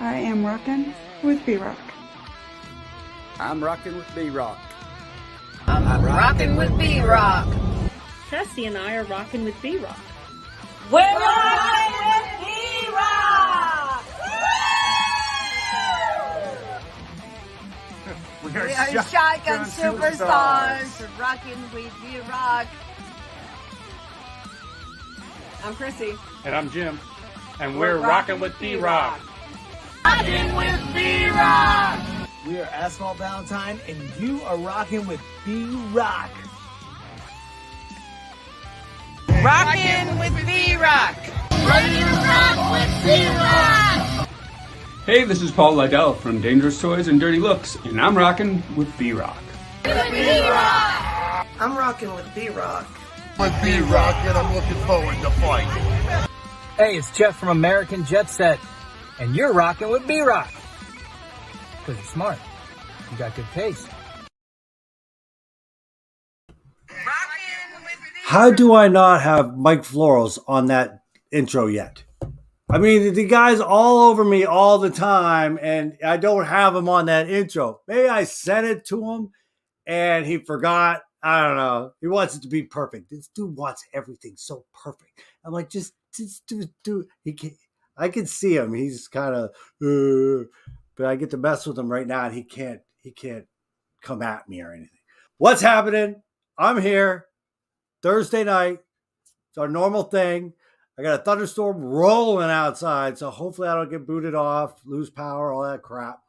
I am rockin' with B-Rock. I'm rocking with B-Rock. I'm rocking with B-Rock. Tessie and I are rocking with B-Rock. We're rocking with B-Rock! We are Shotgun Superstars. Rocking with B-Rock. I'm Chrissy. And I'm Jim. And we're rocking with B-Rock. Rocking with B-Rock! We are Asphalt Valentine, and you are rocking with B-Rock. Rocking with B-Rock! Ready to rock with B-Rock! Hey, this is Paul Lydell from Dangerous Toys and Dirty Looks, and I'm rocking with B-Rock. With B-Rock! I'm rocking with B-Rock. With B-Rock, and I'm looking forward to fight. Hey, it's Jeff from American Jet Set, and you're rocking with B-Rock. Because you're smart. You got good taste. How do I not have Mike Floros on that intro yet? I mean, the guy's all over me all the time, and I don't have him on that intro. Maybe I sent it to him, and he forgot. I don't know. He wants it to be perfect. This dude wants everything so perfect. I'm like, just do. He can't. I can see him. He's kind of, but I get to mess with him right now, and he can't come at me or anything. What's happening? I'm here. Thursday night. It's our normal thing. I got a thunderstorm rolling outside, so hopefully I don't get booted off, lose power, all that crap.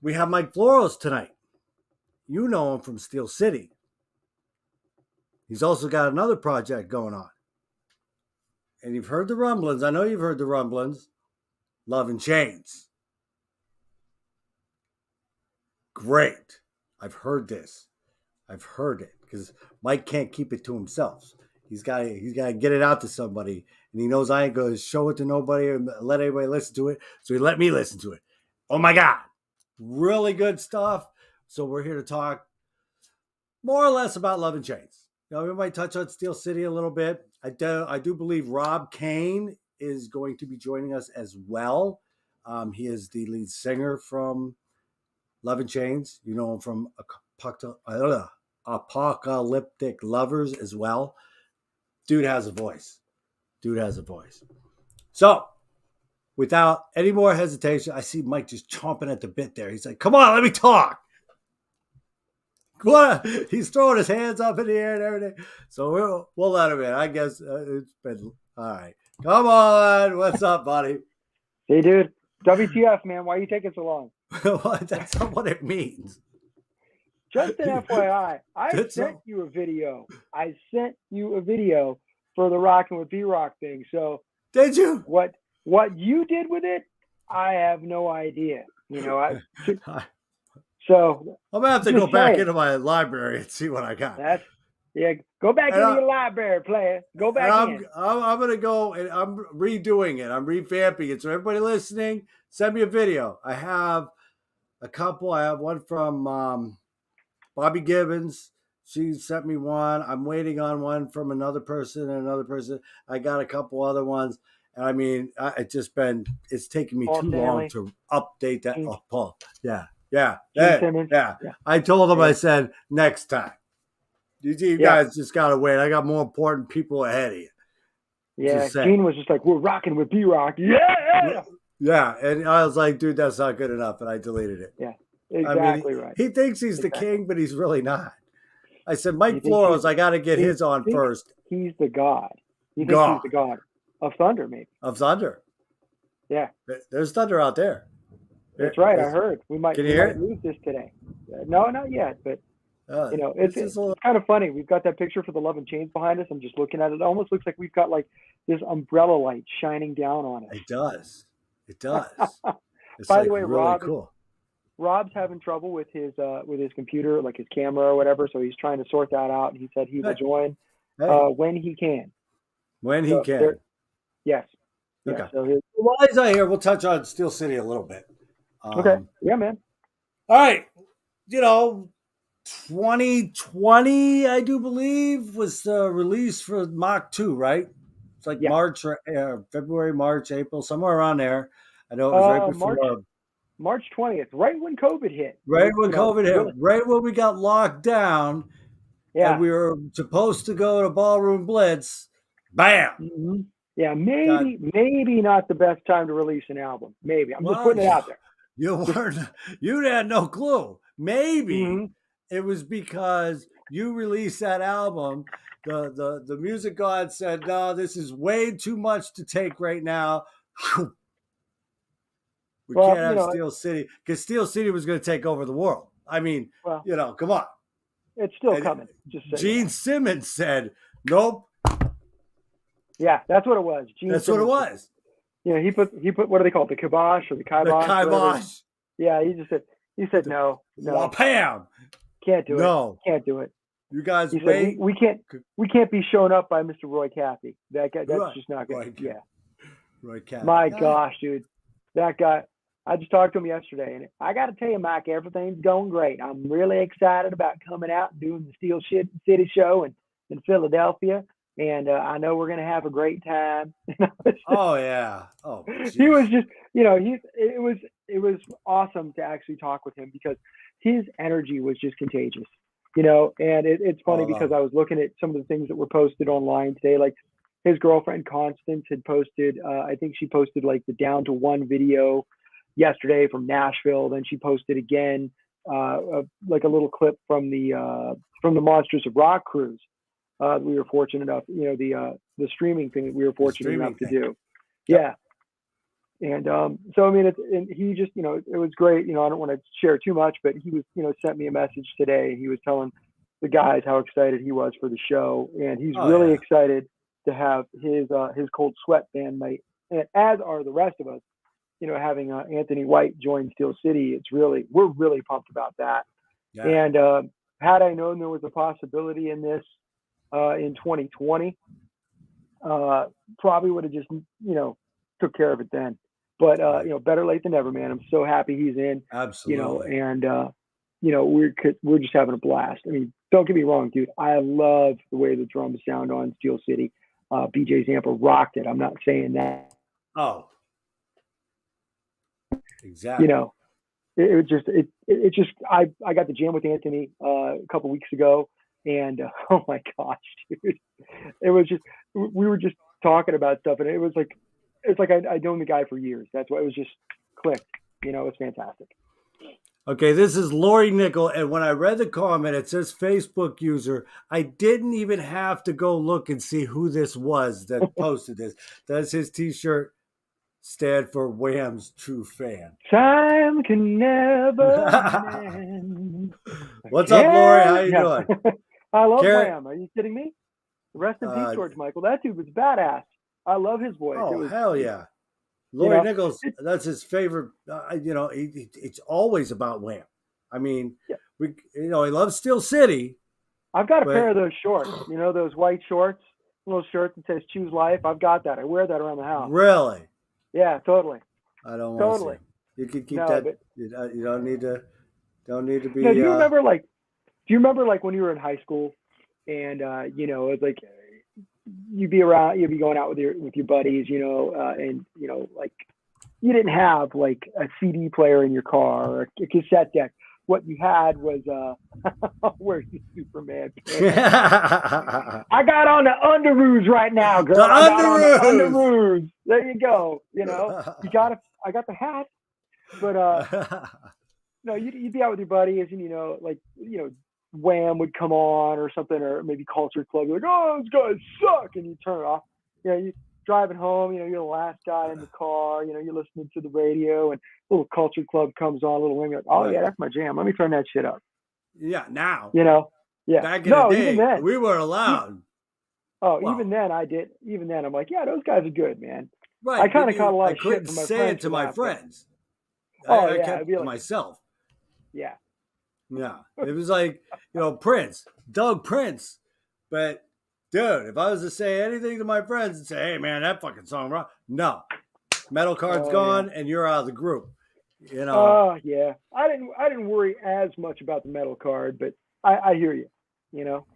We have Mike Floros tonight. You know him from SteelCity. He's also got another project going on. And you've heard the rumblings. I know you've heard the rumblings. Love and Chains. Great. I've heard this. I've heard it because Mike can't keep it to himself. He's got to get it out to somebody, and he knows I ain't going to show it to nobody or let anybody listen to it. So he let me listen to it. Oh my God, really good stuff. So we're here to talk more or less about Love and Chains. You know, we might touch on SteelCity a little bit. I do believe Rob Kane is going to be joining us as well. He is the lead singer from Love and Chains. You know him from Apocalyptic Lovers as well. Dude has a voice. So, without any more hesitation, I see Mike just chomping at the bit there. He's like, come on, let me talk. Come on. He's throwing his hands up in the air and everything. So we'll let him in. I guess it's been all right. Come on. What's up, buddy? Hey, dude. WTF, man. Why are you taking so long? That's not what it means. Just an FYI, I sent you a video. For the Rockin' with B-Rock thing. So did you? What you did with it, I have no idea. You know, so I'm gonna have to go back into my library and see what I got. Go back into your library, player. Go back in. I'm gonna go and I'm redoing it. I'm revamping it. So everybody listening, send me a video. I have a couple. I have one from Bobby Gibbons. She sent me one. I'm waiting on one from another person and another person. I got a couple other ones. And I mean, it's taken me too long to update that. Oh, Paul. Yeah. I told him, I said, next time. You guys just got to wait. I got more important people ahead of you. Yeah. Gene was just like, we're rocking with B-Rock. Yeah. Yeah. And I was like, dude, that's not good enough. And I deleted it. Yeah. Exactly right. He thinks he's the king, but he's really not. I said, Mike Floros, I got to get his on first. He's the god. He thinks he's the god of thunder, maybe. Of thunder. Yeah. There's thunder out there. That's right. I heard. We might hear lose this today. No, not yet. But, it's kind of funny. We've got that picture for the Love and Chains behind us. I'm just looking at it. It almost looks like we've got like this umbrella light shining down on us. It does. It's By the way, really cool. Rob's having trouble with his computer, like his camera or whatever, so he's trying to sort that out. He said he will join when he can. When he can. Yes. Okay. Yeah, so while he's not here, we'll touch on SteelCity a little bit. Okay. Yeah, man. All right. 2020, I do believe, was the release for Mach 2, right? It's like March or February, March, April, somewhere around there. I know it was right before March 20th, right when COVID hit. Right when COVID hit, right when we got locked down. Yeah. And we were supposed to go to Ballroom Blitz. Bam. Mm-hmm. Yeah, maybe not the best time to release an album. Maybe. I'm just putting it out there. You had no clue. Maybe it was because you released that album. The music god said, no, this is way too much to take right now. We can't have SteelCity, because SteelCity was going to take over the world. I mean, come on. It's still coming. Just Gene Simmons said, nope. Yeah, that's what it was. That's what it was. He put what do they call it? The kibosh or the kibosh? The kibosh. Yeah, he said no. Pam. Can't do it. Can't do it. You guys wait. We can't be shown up by Mr. Roy Caffey. That guy, that's just not good. Roy Caffey. My gosh, dude. That guy, I just talked to him yesterday, and I got to tell you, Mike, everything's going great. I'm really excited about coming out and doing the SteelCity show in Philadelphia, and I know we're going to have a great time. Oh yeah. Oh. Geez. He was just, it was awesome to actually talk with him because his energy was just contagious, and it's funny because I was looking at some of the things that were posted online today, like his girlfriend Constance had posted, I think she posted like the Down to One video yesterday from Nashville. Then she posted again, like a little clip from the Monsters of Rock cruise. We were fortunate enough, the streaming thing that we were fortunate enough to do. Yeah. And so, I mean, he just, it was great. I don't want to share too much, but he was, sent me a message today. He was telling the guys how excited he was for the show. And he's really excited to have his Cold Sweat bandmate, and as are the rest of us, having Anthony White join SteelCity. We're really pumped about that. Yeah. And had I known there was a possibility in this in 2020, probably would have just, took care of it then. But, better late than never, man. I'm so happy he's in. Absolutely. And, we're just having a blast. I mean, don't get me wrong, dude. I love the way the drums sound on SteelCity. BJ Zampa rocked it. I'm not saying that. Oh. Exactly. It just I got to jam with Anthony a couple weeks ago, and oh my gosh, dude, it was just, we were just talking about stuff, and it's like I'd known the guy for years. That's why it was just clicked. It was fantastic. Okay, this is Lori Nickel, and when I read the comment, it says Facebook user. I didn't even have to go look and see who this was that posted this. That's his T-shirt. Stand for Wham's true fan. Time can never end. What's up, Lori? How you doing? I love Wham. Are you kidding me? Rest in peace, George Michael. That dude was badass. I love his voice. Oh, hell yeah. Lori Nichols, that's his favorite. It's always about Wham. I mean, he loves SteelCity. I've got a pair of those shorts. Those white shorts, little shirt that says "Choose Life." I've got that. I wear that around the house. Really? Yeah, totally. I don't want to see. You can keep that. But, you don't need to. Don't need to be. No, do you remember when you were in high school, and it's like you'd be going out with your buddies, and like you didn't have like a CD player in your car or a cassette deck. What you had was where's the Superman? I got on the underoos right now, girl. I got on the underoos. There you go. I got the hat, but no, you'd be out with your buddies, and Wham would come on or something, or maybe Culture Club. You're like, oh, those guys suck, and you turn it off. You driving home, you're the last guy in the car. You're listening to the radio, and little Culture Club comes on, a little Wham. You're like, oh yeah, that's my jam. Let me turn that shit up. Yeah, now. Yeah. Back in the day, even then, we weren't allowed. Even then I did. Even then, I'm like, yeah, those guys are good, man. Right. I kind of caught a lot of shit from my friends. I couldn't say it to my friends. I kept it to myself. Yeah. Yeah. It was like, Prince, Doug Prince. But, dude, if I was to say anything to my friends and say, hey, man, that fucking song, wrong. No. Metal card's gone, and you're out of the group. Oh, yeah. I didn't worry as much about the metal card, but I hear you,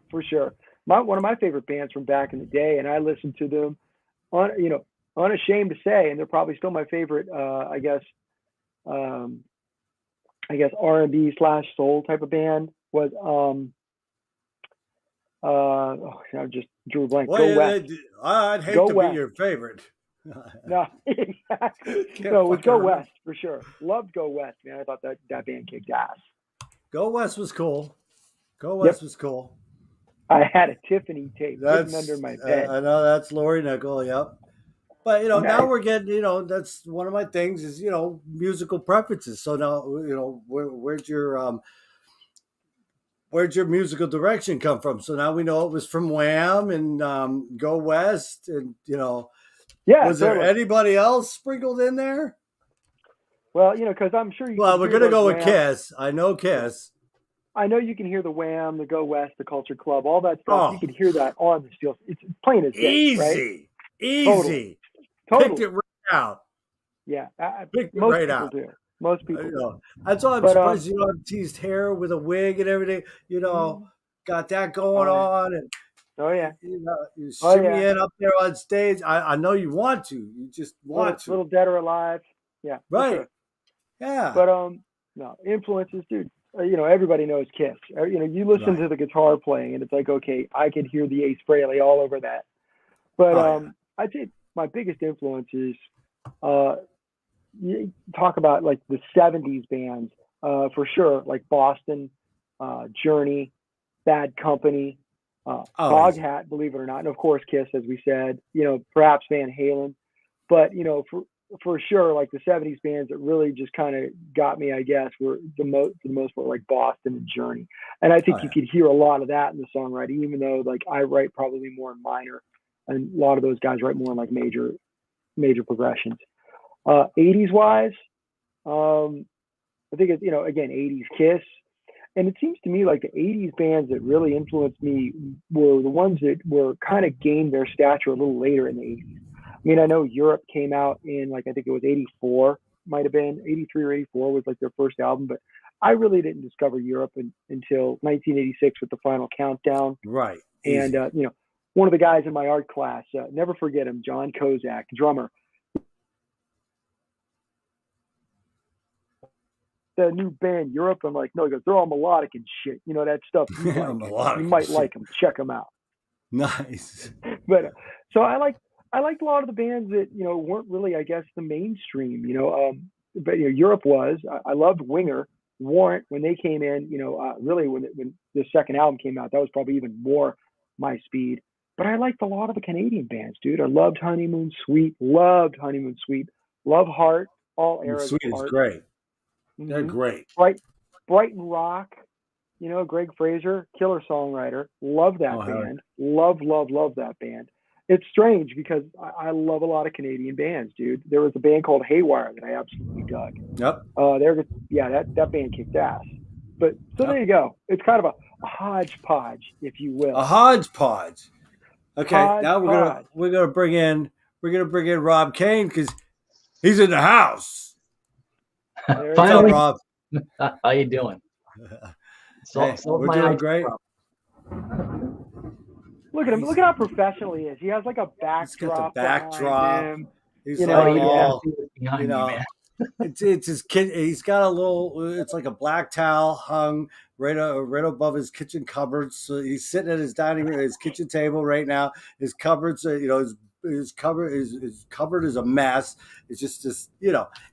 for sure. One of my favorite bands from back in the day, and I listened to them unashamed to say, and they're probably still my favorite. I guess R&B / soul type of band was I just drew a blank. Well, Go West. I'd hate Go to West. be your favorite. No, exactly. No, it was Go West for sure. Loved Go West, man. I thought that band kicked ass. Go West was cool. Go West was cool. I had a Tiffany tape hidden under my bed. I know that's Lori Nickel. Yep. But Nice. now we're getting, that's one of my things is, musical preferences. So now, where'd your musical direction come from? So now we know it was from Wham and Go West, and was there anybody else sprinkled in there? Well, because I'm sure you. Well, we're gonna go with Kiss. I know Kiss. I know you can hear the Wham, the Go West, the Culture Club, all that stuff. You can hear that on the Steel. It's plain as day, right? Easy. Totally. Picked it right out. Yeah, picked it most right people out. do. Most people do. That's all. I'm surprised you have teased hair with a wig and everything. Got that going on, and you shimmy in up there on stage. I know you want to. You just want to. Little Dead or Alive. Yeah. Right. Sure. Yeah. But no influences, dude. Everybody knows Kiss. You listen to the guitar playing, and it's like, okay, I could hear the Ace Frehley all over that. But I'd say my biggest influence is you talk about like the 70s bands, for sure, like Boston, Journey, Bad Company, Foghat, believe it or not, and of course Kiss, as we said, perhaps Van Halen. But for sure, like the 70s bands that really just kind of got me, I guess, were for the most part, like Boston and Journey. And I think you could hear a lot of that in the songwriting, even though like I write probably more in minor, and a lot of those guys write more in like major progressions. 80s wise, I think it's, again, 80s Kiss. And it seems to me like the 80s bands that really influenced me were the ones that were kind of gained their stature a little later in the 80s. I mean, I know Europe came out in I think it was 84, might have been 83 or 84 was like their first album, but I really didn't discover Europe until 1986 with the Final Countdown. Right. And, one of the guys in my art class, never forget him, John Kozak, drummer. The new band Europe. I'm like, no, he goes, they're all melodic and shit. That stuff. You might like them. Check them out. Nice. But so I liked a lot of the bands that weren't really, I guess, the mainstream. But Europe was. I loved Winger, Warrant when they came in. Really when the second album came out, that was probably even more my speed. But I liked a lot of the Canadian bands, dude. I loved Honeymoon Suite. Love Heart. All eras. Suite is great. They're great. Brighton Rock. Greg Fraser, killer songwriter. Love that band. Love that band. It's strange because I love a lot of Canadian bands, dude. There was a band called Haywire that I absolutely dug. Yep. That band kicked ass. But there you go. It's kind of a hodgepodge, if you will. A hodgepodge. Okay, now we're gonna bring in Rob Kane because he's in the house. Finally, Rob. How you doing? We're doing great. Look at him. Look at how professional he is. He has like a backdrop. He's got the backdrop. Him. He's it's his kid. He's got a little. It's like a black towel hung right above his kitchen cupboards. So he's sitting at his dining room, his kitchen table right now. His cupboards, his cupboard is a mess. It's just this,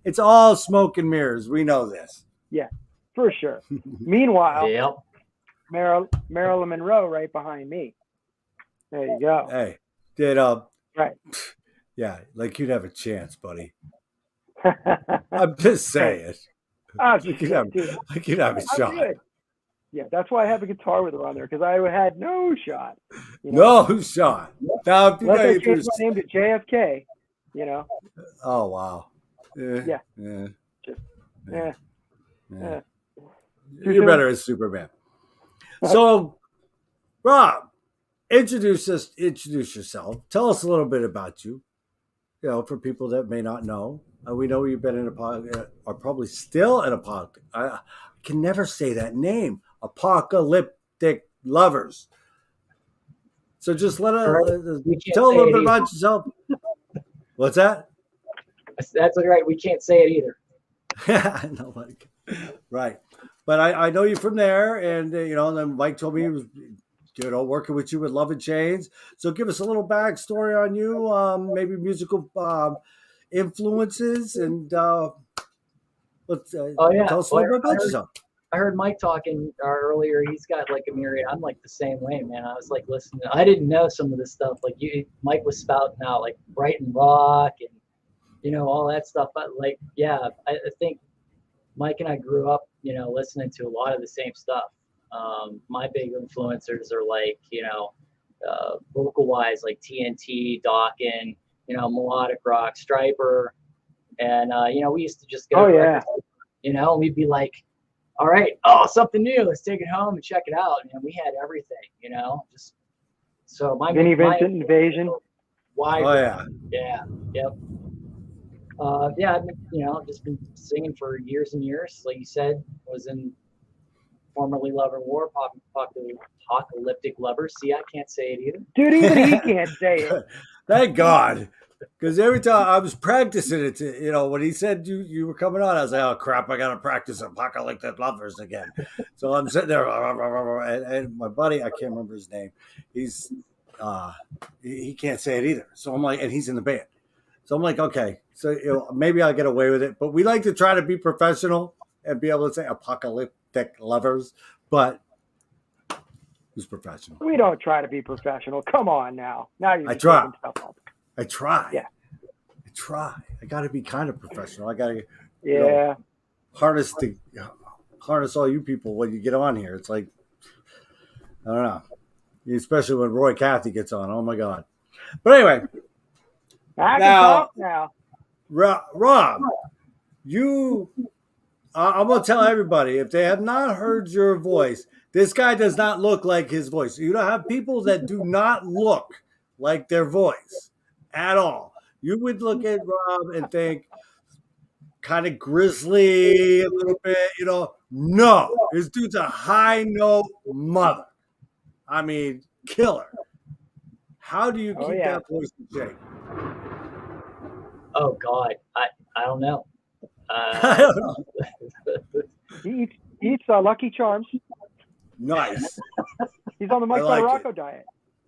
it's all smoke and mirrors. We know this. Yeah, for sure. Meanwhile, yep. Marilyn Monroe right behind me. There you go. Hey, right? Yeah, like you'd have a chance, buddy. I'm just saying. Like you'd have a shot. Good. Yeah, that's why I have a guitar with her on there, because I had no shot. No shot. Now, unless I changed my name to JFK, Oh, wow. Yeah. You're better as Superman. So, Rob, introduce yourself. Tell us a little bit about you. For people that may not know. We know you've been in a podcast, or probably still in a podcast. I can never say that name. Apocalyptic Lovers. So just tell a little bit about yourself. What's that? That's all right. We can't say it either. I know, like, right. But I know you from there, and then Mike told me he was, working with you with Love and Chains. So give us a little backstory on you, maybe musical influences, and let's tell us a little bit about yourself. I heard Mike talking earlier. He's got like a myriad. I'm like the same way, man. I was like listening. I didn't know some of this stuff. Like Mike was spouting out like Brighton rock and all that stuff. But like, yeah, I think Mike and I grew up, listening to a lot of the same stuff. My big influencers are like, vocal wise, like TNT, Dawkins, melodic rock, Striper, and we used to just go. Oh yeah. And we'd be like, all right, something new. Let's take it home and check it out. And we had everything, just so my Vinnie Vincent Invasion. Why? Oh yeah. Yeah. Yep. I've just been singing for years and years. Like you said, was in formerly Love and War, Apocalyptic Lovers. See, I can't say it either. Dude, even he can't say it. Thank God. Because every time I was practicing it, when he said you were coming on, I was like, oh crap, I got to practice Apocalyptic Lovers again. So I'm sitting there, and my buddy, I can't remember his name, he's he can't say it either. So I'm like, and he's in the band. So I'm like, okay, so maybe I'll get away with it. But we like to try to be professional and be able to say Apocalyptic Lovers, but who's professional? We don't try to be professional. Come on now. Now you're I try. making stuff up. I try. Yeah. I try. I got to be kind of professional. I got to harness all you people when you get on here. It's like, I don't know. Especially when Roy Cathy gets on. Oh, my God. But anyway. I can talk now. Rob, I'm going to tell everybody, if they have not heard your voice, this guy does not look like his voice. You don't have people that do not look like their voice at all. You would look at Rob and think kind of grizzly a little bit, No, this dude's a high note mother. I mean, killer. How do you keep that voice in shape? Oh God, I don't know. I don't know. He eats Lucky Charms. Nice. He's on the Mike Rocco diet.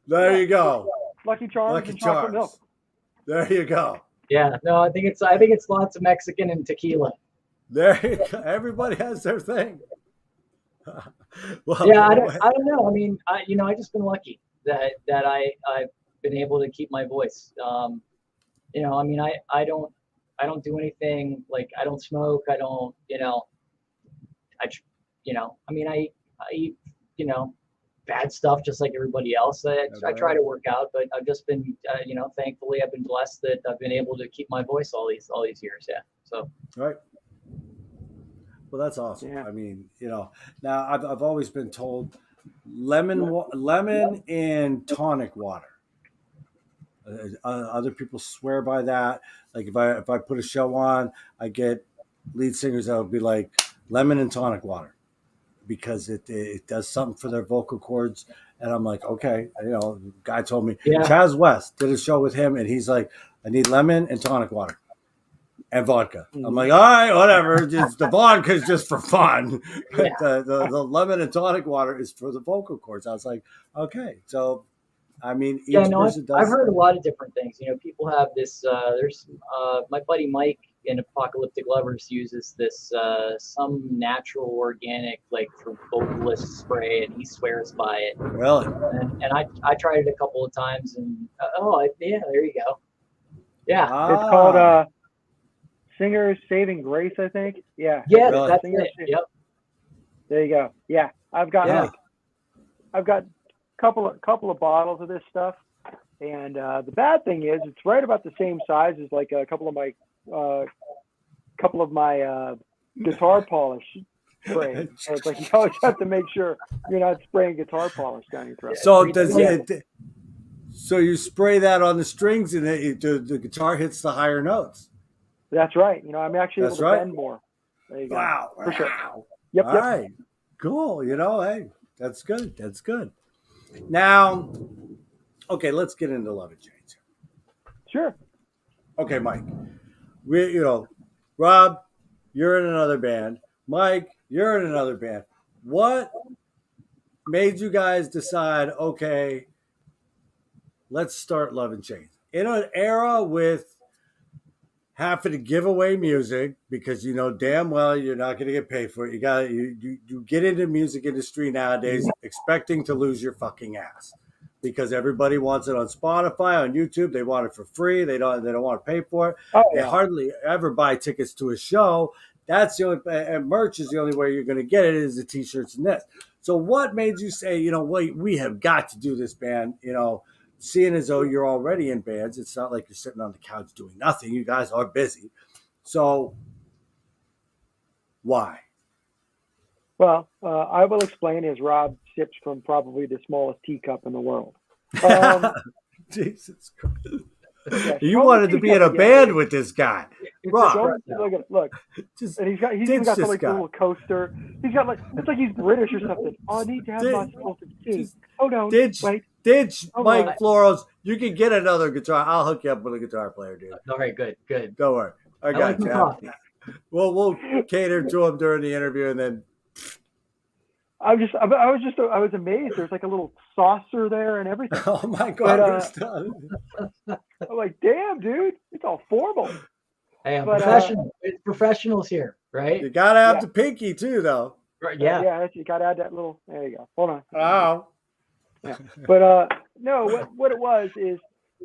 There you go. Lucky Charms and chocolate milk. There you go. Yeah, no, I think it's lots of Mexican and tequila. There you go. Everybody has their thing. Well, yeah, I don't know. I mean, I just been lucky that I've been able to keep my voice. I mean, I don't do anything, like I don't smoke. I don't, I eat, bad stuff just like everybody else. I try to work out, but I've just been, thankfully I've been blessed that I've been able to keep my voice all these years. Yeah. So. Right. Well, that's awesome. Yeah. I mean, now I've always been told lemon and tonic water. Other people swear by that. Like if I put a show on, I get lead singers that would be like lemon and tonic water because it does something for their vocal cords. And I'm like, okay, guy told me. Yeah. Chaz West did a show with him, and he's like, I need lemon and tonic water and vodka. I'm like, all right, whatever. Just the vodka is just for fun. Yeah. the lemon and tonic water is for the vocal cords. I was like, okay, so. I mean, I've heard a lot of different things. People have this. There's my buddy Mike in Apocalyptic Lovers uses this some natural organic like for vocalist spray, and he swears by it. Really? And I tried it a couple of times, and there you go. Yeah, it's called Singer's Saving Grace, I think. Yeah. Yeah, really? That's it. Yep. There you go. Yeah, I've got couple of bottles of this stuff, and the bad thing is it's right about the same size as like a couple of my guitar polish spray. So it's like you always have to make sure you're not spraying guitar polish down your throat. So so you spray that on the strings and the guitar hits the higher notes. That's right. I'm actually able to bend more. There you go. Wow. For sure. Yep. All right. Cool. Hey, that's good. That's good. Now, okay, let's get into Love and Chains. Sure. okay, Mike, Rob, you're in another band. Mike, you're in another band. What made you guys decide, okay, let's start Love and Change? In an era with having to give away music because you know damn well you're not going to get paid for it. You get into music industry nowadays expecting to lose your fucking ass because everybody wants it on Spotify, on YouTube. They want it for free. They don't want to pay for it. Oh, They yeah. hardly ever buy tickets to a show. That's the only and merch is the only way you're going to get it is the t-shirts and this. So what made you say, we have got to do this, band, seeing as though you're already in bands, it's not like you're sitting on the couch doing nothing. You guys are busy. So why? Well, I will explain as Rob sips from probably the smallest teacup in the world. Jesus Christ. Yeah, you wanted to be in a band with this guy. Rob. Look. And he's even got the little coaster. He's got it's like he's British or something. Oh, I need to have myself a tea. Oh no, wait. Mike Floros, you can get another guitar. I'll hook you up with a guitar player, dude. All right, good. Don't worry. I got you. We'll cater to him during the interview, and then. I was amazed. There's like a little saucer there and everything. Oh my God! I'm like, damn, dude, it's all formal. Hey, I'm professional. It's professionals here, right? You gotta have the pinky too, though. Right? Yeah. Yeah, you gotta add that little. There you go. Hold on. Oh. Yeah. But no, what it was is,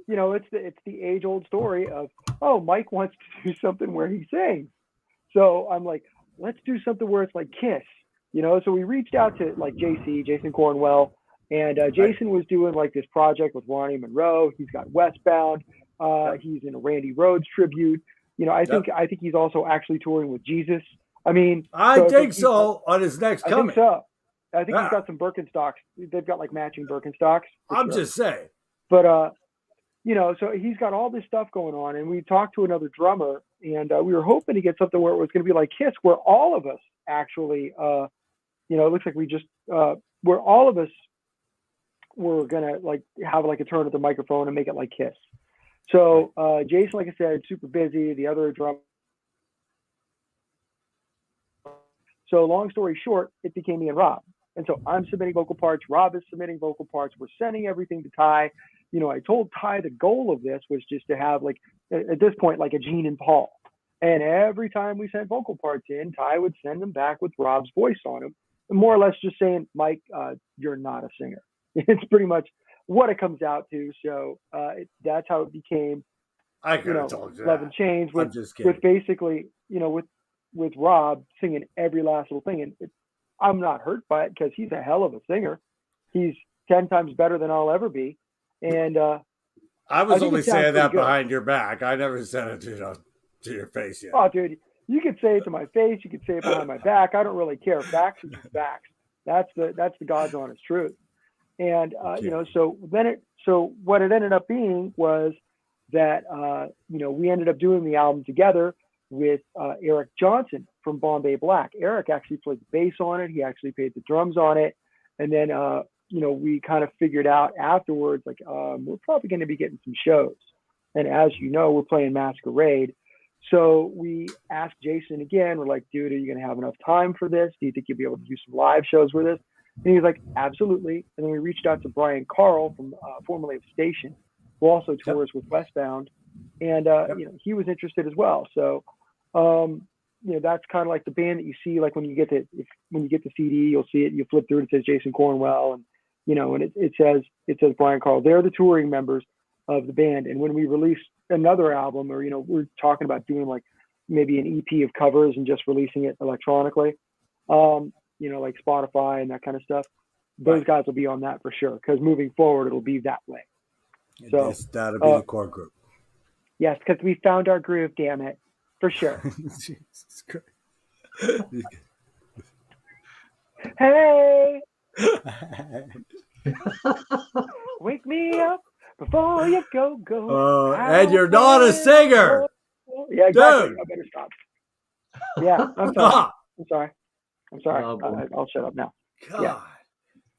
it's the age old story of, oh, Mike wants to do something where he sings. So I'm like, let's do something where it's like Kiss, So we reached out to like Jason Cornwell, and Jason was doing like this project with Ronnie Monroe. He's got Westbound. He's in a Randy Rhoads tribute. I think he's also actually touring with Jesus. I mean, I think so on his next coming. I think so. I think he's got some Birkenstocks. They've got like matching Birkenstocks. I'm just saying. But so he's got all this stuff going on, and we talked to another drummer, and we were hoping to get something where it was going to be like Kiss, where all of us actually, it looks like we just, where all of us were gonna like have like a turn at the microphone and make it like Kiss. So Jason, like I said, super busy. The other drummer. So long story short, it became me and Rob. And so I'm submitting vocal parts. Rob is submitting vocal parts. We're sending everything to Ty. I told Ty the goal of this was just to have like, at this point, like a Gene and Paul. And every time we sent vocal parts in, Ty would send them back with Rob's voice on them. And more or less just saying, Mike, you're not a singer. It's pretty much what it comes out to. So that's how it became, I could have told you Love and Change with basically, with Rob singing every last little thing. And I'm not hurt by it because he's a hell of a singer. He's 10 times better than I'll ever be. And I was only saying that behind your back. I never said it to your face yet. Oh, dude, you could say it to my face. You could say it behind my back. I don't really care. Facts are just facts. That's the God's honest truth. And so what it ended up being was that we ended up doing the album together with Eric Johnson from Bombay Black. Eric actually played the bass on it. He actually played the drums on it. And then we kind of figured out afterwards, like, we're probably going to be getting some shows. And as you know, we're playing Masquerade. So we asked Jason again, we're like, dude, are you going to have enough time for this? Do you think you'll be able to do some live shows with us? And he was like, absolutely. And then we reached out to Brian Carl from formerly of Station, who also tours with Westbound. And, he was interested as well. So, that's kind of like the band that you see, like when you get the CD, you'll see it, you flip through it, it says Jason Cornwell, and, and it says Brian Carl. They're the touring members of the band. And when we release another album, or, we're talking about doing like maybe an EP of covers and just releasing it electronically, like Spotify and that kind of stuff, those guys will be on that for sure. Because moving forward, it'll be that way. So that'll be the core group. Yes, because we found our groove, damn it. For sure. Jesus Christ. Hey! Wake me up before you go. And you're not a singer. Yeah, exactly. Dude. I better stop. Yeah, I'm sorry. I'm sorry. Oh, I'll shut up now. God. Yeah.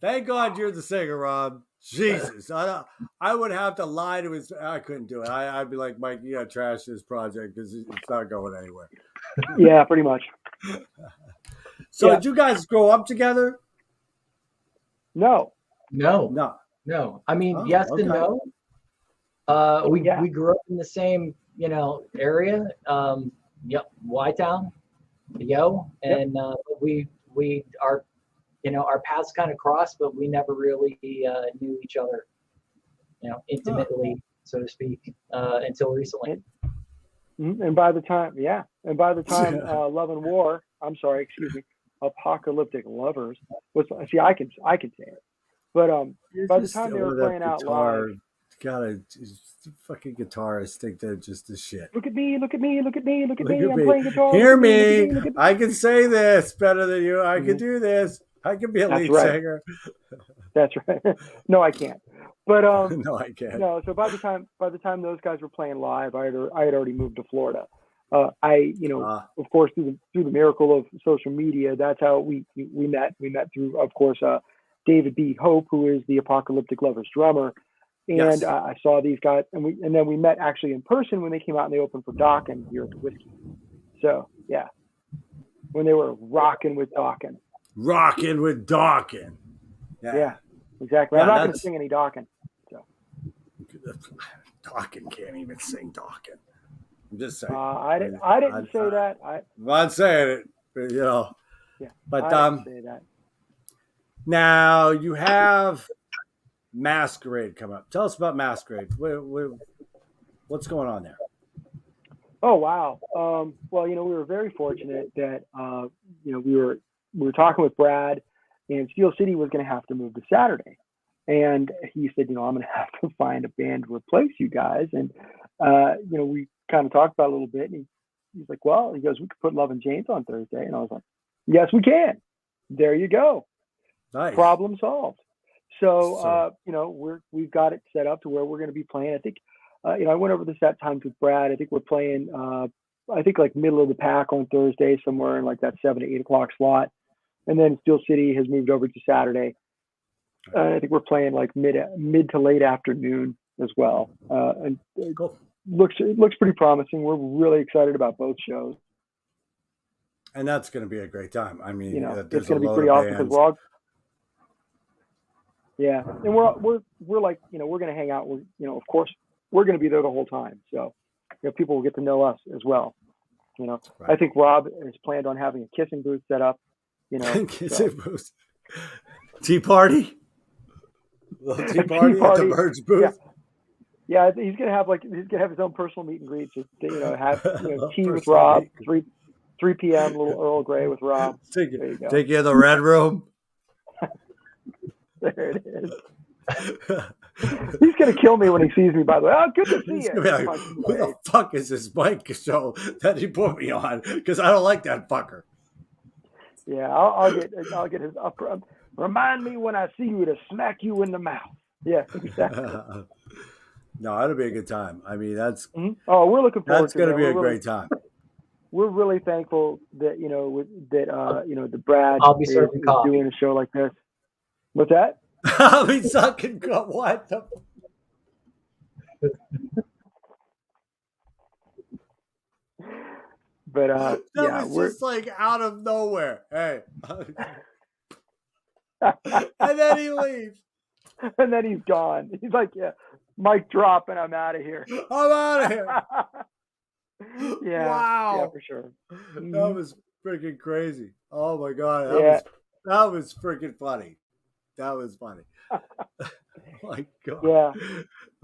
Thank God you're the singer, Rob. Jesus, I would have to lie to his. I couldn't do it. I'd be like, Mike, you got to trash this project because it's not going anywhere. Yeah, pretty much. So did you guys grow up together? No. I mean, yes and no. We grew up in the same, area. Y-Town, and we are, our paths kind of crossed, but we never really knew each other, intimately, so to speak, until recently. And by the time, Love and War, Apocalyptic Lovers was. See, I can say it, but by the time they were playing out live, fucking guitarists think they're just the shit. Look at me! I'm playing guitar. Hear me! I can say this better than you. I can do this. I can be a lead singer. That's right. No, I can't. But no, I can't. No. So by the time those guys were playing live, I had already moved to Florida. Of course, through the miracle of social media, that's how we met. We met through, of course, David B. Hope, who is the Apocalyptic Lovers drummer, and I saw these guys, and then we met actually in person when they came out and they opened for Dokken here at the Whiskey. So yeah, when they were rocking with Dokken. Rocking with Dokken. Yeah, exactly. I'm not going to sing any Dokken. So Dokken can't even sing Dokken. I'm just saying. I didn't say that. I'm not saying it, but Yeah. But I didn't say that. Now you have Masquerade come up. Tell us about Masquerade. What's going on there? Oh wow. Well, we were very fortunate that we were talking with Brad, and SteelCity was going to have to move to Saturday, and he said, I'm going to have to find a band to replace you guys, and we kind of talked about it a little bit, and he's like, well, he goes, we could put Love and James on Thursday, and I was like, yes, we can. There you go. Nice. Problem solved. So we've got it set up to where we're going to be playing. I think, I went over the set times with Brad. I think we're playing, like middle of the pack on Thursday, somewhere in like that 7 to 8 o'clock slot. And then SteelCity has moved over to Saturday. I think we're playing like mid to late afternoon as well. And cool. It looks pretty promising. We're really excited about both shows. And that's going to be a great time. I mean, it's going to be pretty awesome because we're all. Yeah, and we're like, we're going to hang out. Of course, we're going to be there the whole time. So, people will get to know us as well. Right. I think Rob has planned on having a kissing booth set up. Kissing booth. Tea party. Tea party at the Birds booth. Yeah, he's gonna have his own personal meet and greet. Just have tea with Rob. 3 p.m. little Earl Grey with Rob. Take you in the red room. There it is. He's gonna kill me when he sees me. By the way, good to see you. Like, who the fuck is this Mike show that he put me on? Because I don't like that fucker. Yeah, I'll get his upper. Remind me when I see you to smack you in the mouth. Yeah, exactly. No, that'll be a good time. I mean, that's. Mm-hmm. Oh, we're looking forward. That's going to be a great time. We're really thankful that the Brad I'll be serving coffee. Doing a show like this. What's that? I'll be sucking. What the? But that was just like out of nowhere. Hey. And then he leaves. And then he's gone. He's like, yeah, mic drop, and I'm out of here. I'm out of here. Yeah. Wow. Yeah, for sure. That was freaking crazy. Oh my God. That was freaking funny. That was funny. Oh my God. Yeah.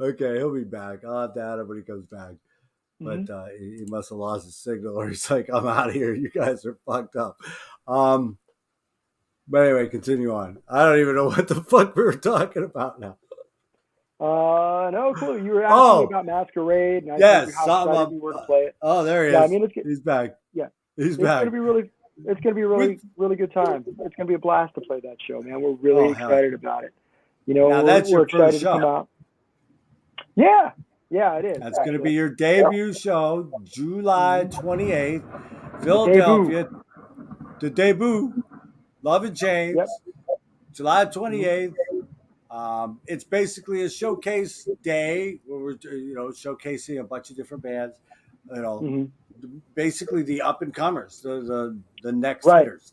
Okay, he'll be back. I'll have to add him when he comes back. But he must have lost his signal, or he's like, I'm out of here. You guys are fucked up. But anyway, continue on. I don't even know what the fuck we were talking about now. No clue. You were asking me about Masquerade, and I told you how excited we were to play it. Oh, there he is. I mean, he's back. Yeah, he's back. It's gonna be really good time. It's gonna be a blast to play that show, man. We're really excited about it. Now that's your first show. To come out. Yeah, it is. That's going to be your debut show, July 28th, Philadelphia. The debut, Love and James. Yep. July 28th. It's basically a showcase day where we're showcasing a bunch of different bands. Basically the up and comers, the next hitters.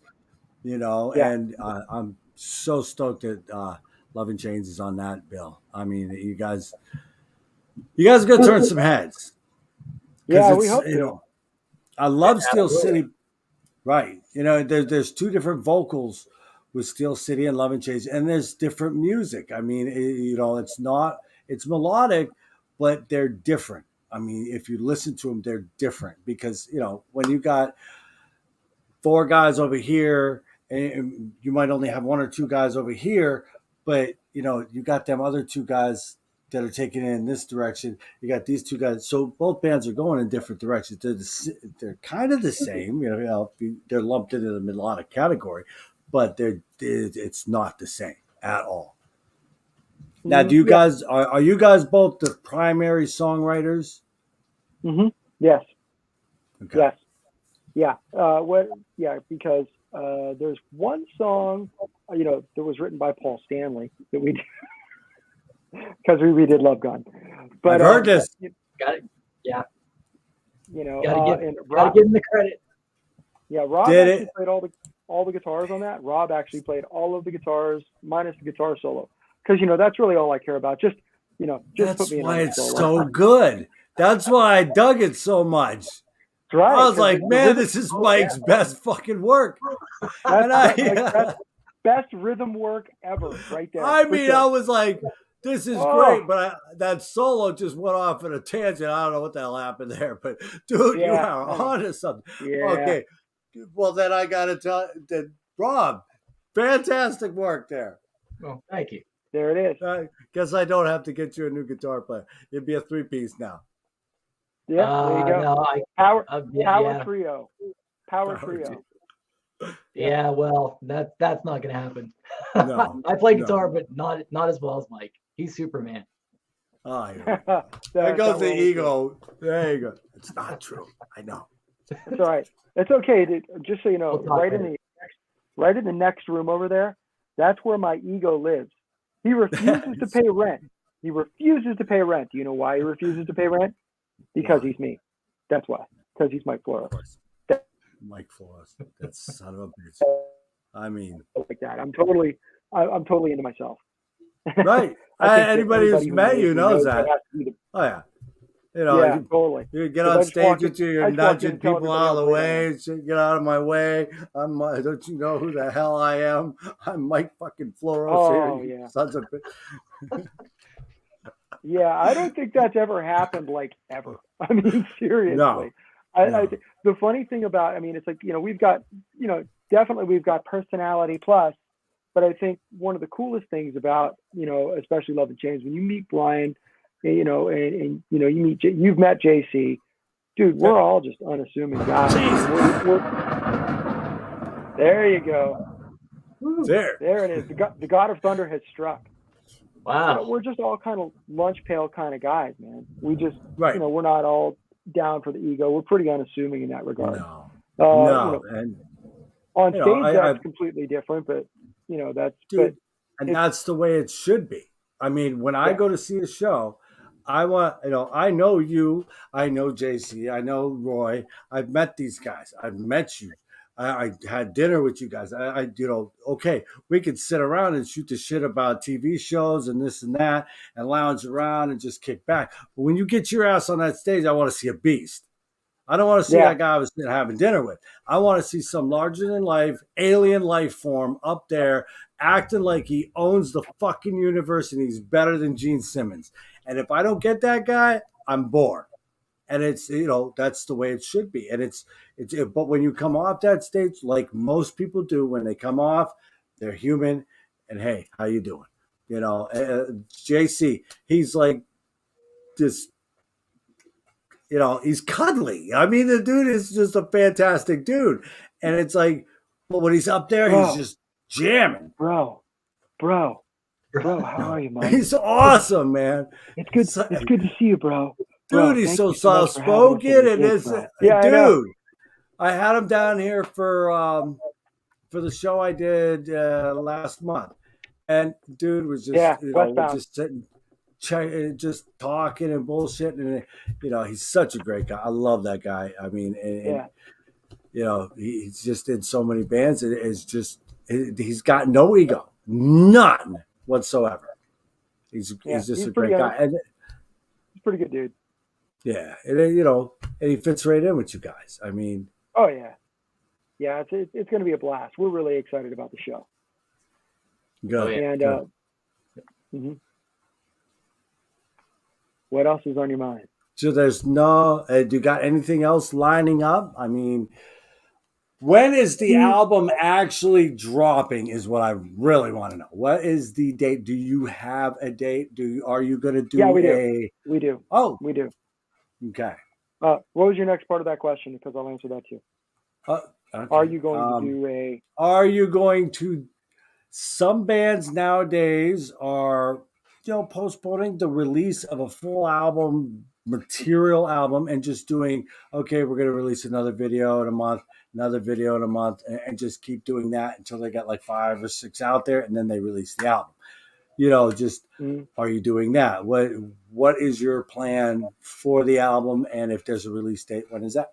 And I'm so stoked that Love and Chains is on that bill. I mean, you guys are gonna turn some heads. Yeah, we hope so. I love Steel City. Right. There's two different vocals with Steel City and Love and Chains, and there's different music. I mean, it's melodic, but they're different. I mean, if you listen to them, they're different because, when you got four guys over here and you might only have one or two guys over here, but, you got them other two guys that are taking it in this direction. You got these two guys. So both bands are going in different directions. They're kind of the same, they're lumped into the melodic category, but it's not the same at all. Now, do you guys, are you guys both the primary songwriters? Mm-hmm. Yes. Okay. Yes. Yeah. Because there's one song, that was written by Paul Stanley that we did. Because we redid Love Gun. But I've heard this. Got it. Yeah. Gotta give him the credit. Yeah, Rob actually played all the guitars on that. Rob actually played all of the guitars minus the guitar solo. Because that's really all I care about. Just that's put me in. That's why it's so good. That's why I dug it so much. That's right. I was like, man, this is Mike's best fucking work. That's best rhythm work ever, right there. I mean, I was like, this is great, but that solo just went off in a tangent. I don't know what the hell happened there, but dude, you are onto something. Yeah. Okay, well then I got to tell that Rob, fantastic work there. Well, thank you. There it is. I guess I don't have to get you a new guitar player. It'd be a 3-piece now. Yeah, there you go. No, Power yeah. trio. Power trio. Yeah, well, that's not gonna happen. No, I play guitar, but not as well as Mike. He's Superman. Oh, yeah. There goes the ego. There you go. It's not true. I know. It's all right. It's okay. Just so you know, right in the next room over there, that's where my ego lives. He refuses to pay rent. He refuses to pay rent. Do you know why he refuses to pay rent? Because he's me. That's why. Because he's Mike Floros. Mike Floros. That son of a bitch. I mean, like that. I'm totally into myself. Right. Anybody who's met you knows that. Oh yeah. Yeah, totally. You get on stage with you, you're nudging people out of the way. Get out of my way. Don't you know who the hell I am? I'm Mike fucking Floros. Oh, here, yeah. Sons of bitch. Yeah, I don't think that's ever happened, ever. I mean, seriously. No. The funny thing about, it's like, we've got, definitely we've got personality plus, but I think one of the coolest things about, especially Love and Chains, when you meet Brian, and you've met JC, dude, we're all just unassuming guys. There you go. There it is. The God of Thunder has struck. Wow. We're just all kind of lunch pail kind of guys, man. We just, right. We're not all down for the ego. We're pretty unassuming in that regard. No. And on stage, that's completely different, but that's dude, that's the way it should be. I mean, when I go to see a show, I want, I know you, I know JC, I know Roy. I've met these guys. I've met you. I had dinner with you guys. Okay, we could sit around and shoot the shit about TV shows and this and that and lounge around and just kick back. But when you get your ass on that stage, I want to see a beast. I don't want to see that guy I was having dinner with. I want to see some larger than life, alien life form up there acting like he owns the fucking universe and he's better than Gene Simmons. And if I don't get that guy, I'm bored. And it's, that's the way it should be. And but when you come off that stage, like most people do, when they come off, they're human. And hey, how you doing? JC, he's like this, he's cuddly. I mean, the dude is just a fantastic dude. And it's like, but when he's up there, he's just jamming. Bro, how are you, Mike? He's awesome, man. It's good to see you, bro. Dude, he's so soft spoken, and it's dude. I had him down here for the show I did last month, And dude was just, Yeah, we're Westbound. just sitting, just talking and bullshitting. And, he's such a great guy. I love that guy. I mean, and he's just in so many bands. He's got no ego, none whatsoever. He's just a pretty great good. guy. And He's a pretty good dude. yeah, and he fits right in with you guys. I mean, oh yeah, it's going to be a blast. We're really excited about the show. Good. And good. What else is on your mind? So there's no. Do you got anything else lining up? I mean, when is the album actually dropping? Is what I really want to know. What is the date? Do you have a date? Are you going to do? Yeah, we do. We do. Oh, we do. Okay. What was your next part of that question? Because I'll answer that too. Okay. Are you going to do a? Are you going to? Some bands nowadays are, postponing the release of a full material album, and just doing, okay, we're going to release another video in a month, another video in a month, and just keep doing that until they got like 5 or 6 out there, and then they release the album. Are you doing that? What is your plan for the album? And if there's a release date, when is that?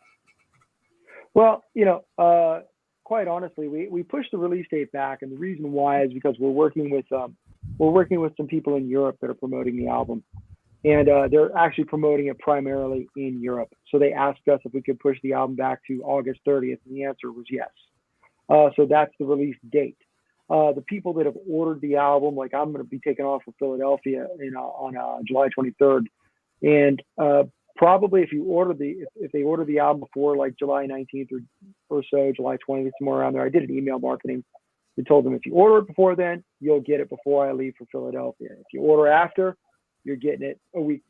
Well, quite honestly, we pushed the release date back, and the reason why is because we're working with some people in Europe that are promoting the album, and they're actually promoting it primarily in Europe. So they asked us if we could push the album back to August 30th, and the answer was yes. So that's the release date. The people that have ordered the album, like I'm going to be taking off for Philadelphia on July 23rd, and probably if they order the album before like July 19th or so, July 20th, somewhere around there. I did an email marketing. We told them if you order it before then, you'll get it before I leave for Philadelphia. If you order after, you're getting it a week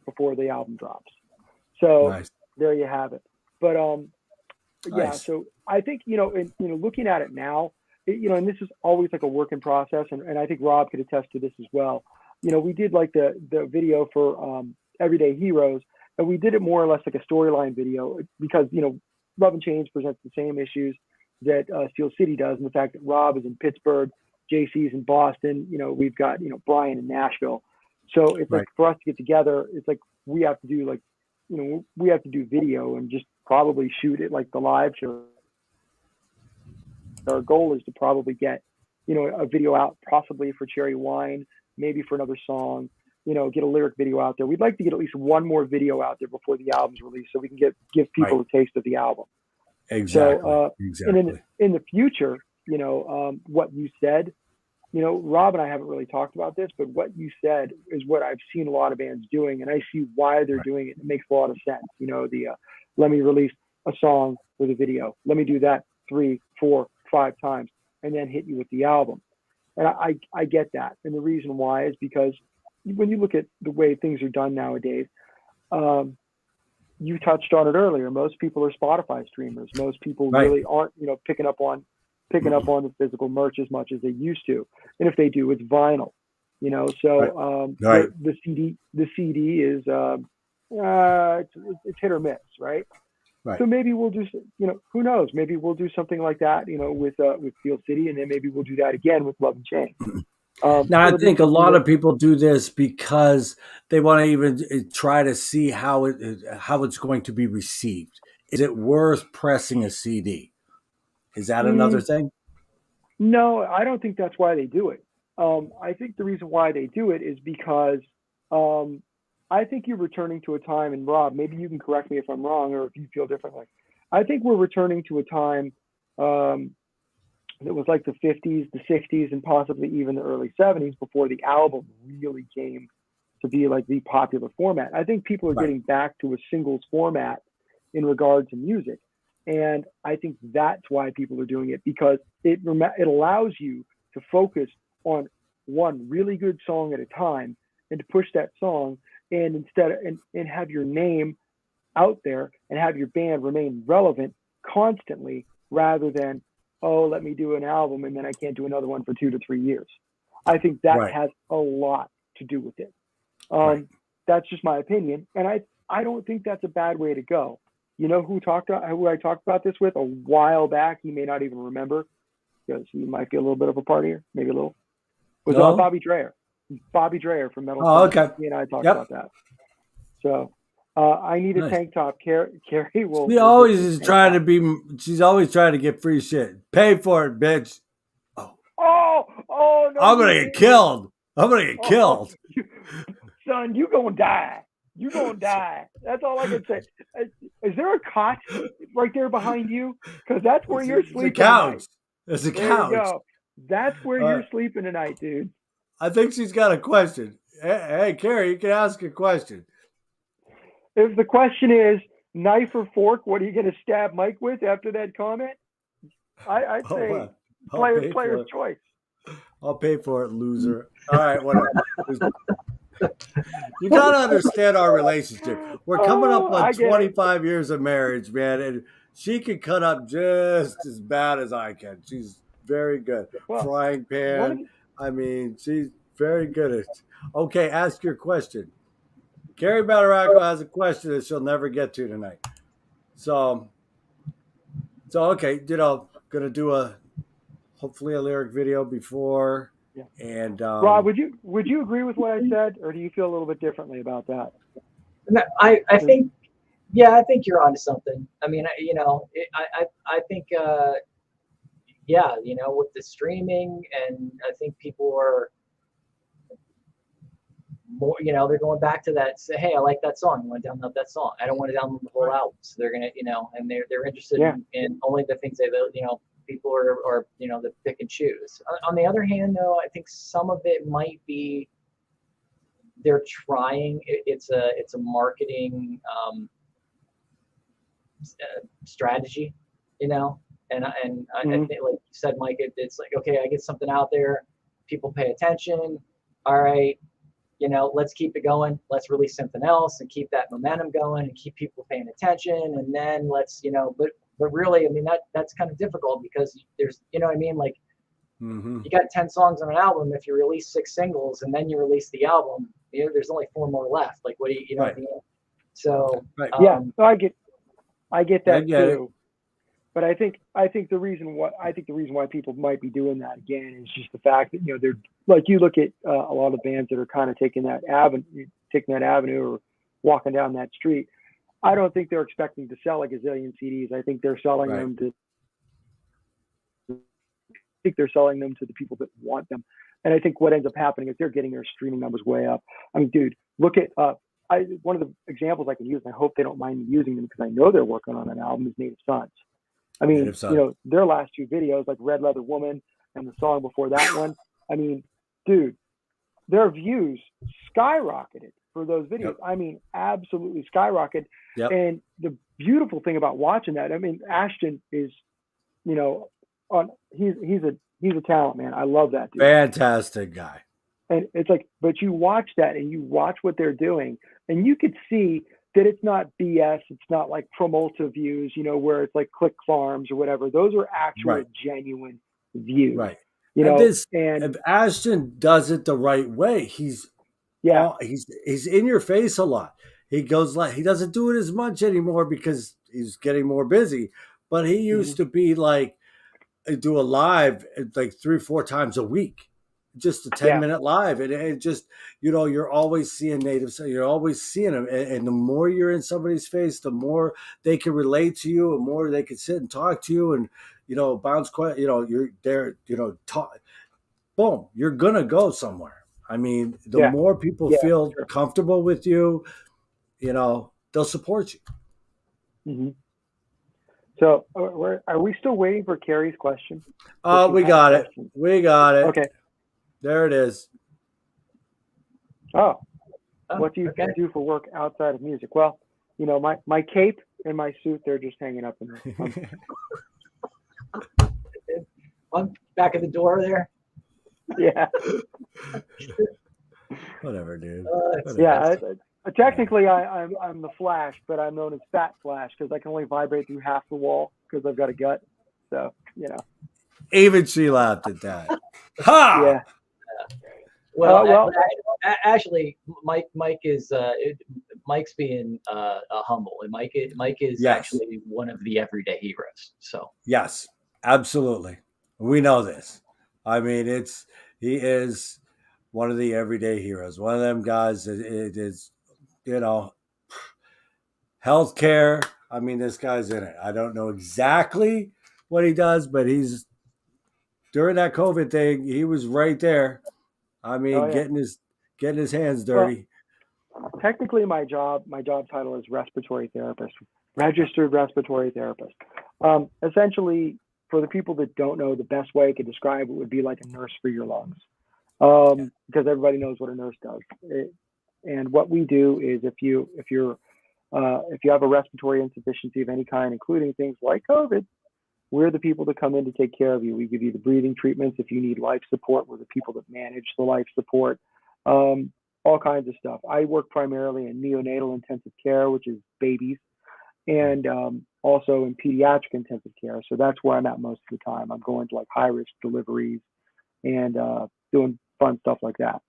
before the album drops. So nice. There you have it. But yeah, so I think looking at it now, and this is always like a work in process, and I think Rob could attest to this as well. We did like the video for Everyday Heroes, and we did it more or less like a storyline video because Love and Change presents the same issues that SteelCity does, and the fact that Rob is in Pittsburgh, JC's in Boston, we've got Brian in Nashville, so it's like for us to get together, it's like we have to do we have to do video and just probably shoot it like the live show. Our goal is to probably get a video out, possibly for Cherry Wine, maybe for another song. Get a lyric video out there. We'd like to get at least one more video out there before the album's released, so we can give people a taste of the album. Exactly. So, exactly. And in the future, what you said, Rob and I haven't really talked about this, but what you said is what I've seen a lot of bands doing, and I see why they're doing it. It makes a lot of sense. Let me release a song with a video. Let me do that 3, 4, 5 times, and then hit you with the album. And I get that. And the reason why is because when you look at the way things are done nowadays, you touched on it earlier. Most people are Spotify streamers. Most people really aren't, picking up on the physical merch as much as they used to. And if they do, it's vinyl. So the CD is it's hit or miss, right? Right. So maybe we'll do, who knows? Maybe we'll do something like that, with SteelCity, and then maybe we'll do that again with Love and Change. Now, I think a lot of people do this because they want to even try to see how it's going to be received. Is it worth pressing a CD? Is that another thing? No, I don't think that's why they do it. I think the reason why they do it is because I think you're returning to a time, and Rob, maybe you can correct me if I'm wrong or if you feel differently. I think we're returning to a time that was like the 50s, the 60s, and possibly even the early 70s before the album really came to be like the popular format. I think people are getting back to a singles format in regard to music. And I think that's why people are doing it, because it allows you to focus on one really good song at a time and to push that song and and have your name out there and have your band remain relevant constantly, rather than, oh, let me do an album and then I can't do another one for 2 to 3 years. I think that has a lot to do with it. That's just my opinion. And I don't think that's a bad way to go. You know who I talked about this with a while back? He may not even remember, because he might be a little bit of a partier, maybe a little. was No? Bobby Dreyer. Bobby Dreyer from Metal. Oh, okay. He and I talked Yep. about that. So I need a Nice. tank top. Carrie will. She always is trying to be. She's always trying to get free shit. Pay for it, bitch. Oh no! I'm gonna get killed. I'm gonna get killed. Son, you gonna die. You gonna die. That's all I can say. Is there a cot right there behind you? Because that's where you're sleeping. It's a couch. Tonight. It's a There couch. you go. That's where you're sleeping tonight, dude. I think she's got a question. Hey, Carrie, you can ask a question. If the question is knife or fork, what are you going to stab Mike with after that comment? I'd say player's choice. I'll pay for it, loser. All right, whatever. You gotta understand our relationship. We're coming up on 25 years of marriage, man, and she can cut up just as bad as I can. She's very good. Frying pan. I mean, she's very good at it. Okay, ask your question. Carrie Battaraco has a question that she'll never get to tonight. So okay, gonna do hopefully a lyric video before. Yeah. And Rob, would you agree with what I said, or do you feel a little bit differently about that? No, I think you're onto something. I mean, I think with the streaming, and I think people are more, they're going back to that. Say, hey, I like that song. I want to download that song. I don't want to download the whole album. So they're gonna, and they're interested in only the things people are that pick and choose. On the other hand, though, I think some of it might be they're trying. It's a marketing strategy, and I think, like you said, Mike, it's like, okay, I get something out there, people pay attention. All right, let's keep it going. Let's release something else and keep that momentum going and keep people paying attention. And then let's, but really, I mean, that's kind of difficult because there's, like you got 10 songs on an album. If you release 6 singles and then you release the album, there's only 4 more left. Like, what do you know what I mean? So, so I get that too. But I think the reason why people might be doing that again is just the fact that they're like, you look at a lot of bands that are kind of taking that avenue or walking down that street. I don't think they're expecting to sell a gazillion CDs. I think they're selling them to the people that want them. And I think what ends up happening is they're getting their streaming numbers way up. I mean, dude, look at one of the examples I can use, and I hope they don't mind me using them because I know they're working on an album, is Native Sons. I mean, their last 2 videos, like Red Leather Woman and the song before that one, I mean, dude, their views skyrocketed for those videos. Yep. I mean, absolutely skyrocketed. Yep. And the beautiful thing about watching that, I mean, Ashton is, he's a talent, man. I love that dude. Fantastic guy. And it's like, but you watch that and you watch what they're doing, and you could see that it's not BS. It's not like promotive views, where it's like click farms or whatever. Those are actual genuine views. Right. And if Ashton does it the right way, he's in your face a lot. He doesn't do it as much anymore because he's getting more busy. But he used to be like, do a live like 3 or 4 times a week. Just a 10-minute live, and it just, you're always seeing natives. You're always seeing them, and the more you're in somebody's face, the more they can relate to you, and more they can sit and talk to you, and bounce. You're there. Talk. Boom, you're gonna go somewhere. I mean, the more people feel comfortable with you, they'll support you. Mm-hmm. So, are we still waiting for Carrie's question? We got it. We got it. Okay. There it is. Oh, what do you do for work outside of music? Well, my cape and my suit, they're just hanging up in there. On back of the door there. Yeah. Whatever, dude. Technically, I'm the Flash, but I'm known as Fat Flash because I can only vibrate through half the wall because I've got a gut. So, Even she laughed at that. Ha! Yeah. Actually, Mike is Mike's being humble, and Mike is actually one of the everyday heroes. So yes, absolutely, we know this. I mean, it's He is one of the everyday heroes. One of them guys that it is, healthcare. I mean, this guy's in it. I don't know exactly what he does, but he's during that COVID thing, he was right there. I mean, getting his hands dirty. Well, technically, my job title is respiratory therapist, registered respiratory therapist. Essentially, for the people that don't know, the best way I could describe it would be like a nurse for your lungs, because everybody knows what a nurse does. And what we do is, if you have a respiratory insufficiency of any kind, including things like COVID, we're the people that come in to take care of you. We give you the breathing treatments. If you need life support, we're the people that manage the life support. All kinds of stuff. I work primarily in neonatal intensive care, which is babies, and also in pediatric intensive care. So that's where I'm at most of the time. I'm going to like high risk deliveries and doing fun stuff like that.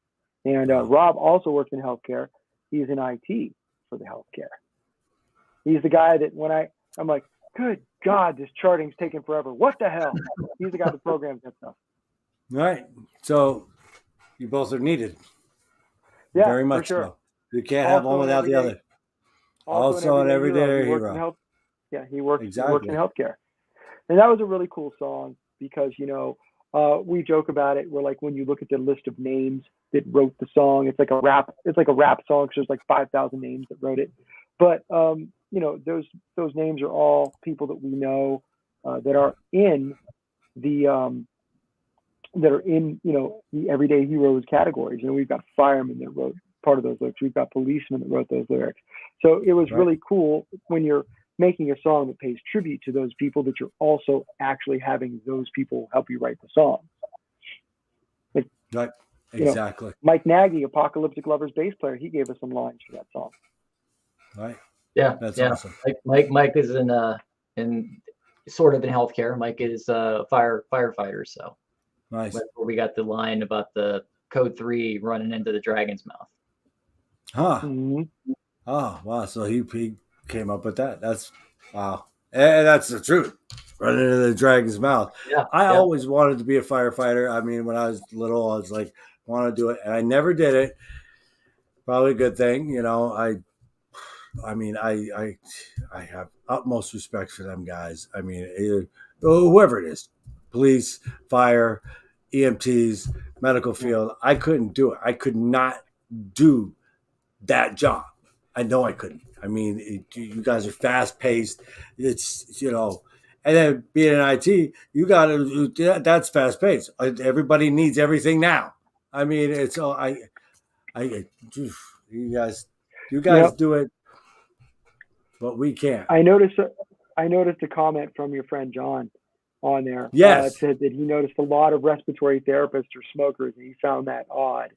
And Rob also works in healthcare. He's in IT for the healthcare. He's the guy that when I'm like, good God, this charting's taking forever. What the hell? He's the guy that programs that stuff. Right. So you both are needed. Yeah, very much for sure. so. You can't have one without the other. Also an everyday hero. He works in healthcare. And that was a really cool song because, we joke about it. We're like, when you look at the list of names that wrote the song, it's like a rap song because there's like 5,000 names that wrote it. But, those names are all people that we know that are in the the everyday heroes categories. We've got firemen that wrote part of those lyrics. We've got policemen that wrote those lyrics. So it was really cool when you're making a song that pays tribute to those people that you're also actually having those people help you write the song. Like, right. Exactly. Mike Nagy, Apocalyptic Lovers bass player, he gave us some lines for that song. Right. Yeah. That's awesome. Mike is in sort of in healthcare. Mike is a firefighter. So nice. Where we got the line about the code 3 running into the dragon's mouth. Huh. Mm-hmm. Oh, wow. So he came up with that. That's wow. And that's the truth. Running into the dragon's mouth. Yeah. I always wanted to be a firefighter. I mean, when I was little, I was like, want to do it. And I never did it. Probably a good thing. I have utmost respect for them guys. I mean, whoever it is, police, fire, EMTs, medical field. I couldn't do it. I could not do that job. I know I couldn't. I mean, you guys are fast paced. It's, and then being in IT, you got to, that's fast paced. Everybody needs everything now. I mean, it's all, you guys do it, but we can't. I noticed a comment from your friend John on there. Yes. Said that he noticed a lot of respiratory therapists are smokers, and he found that odd.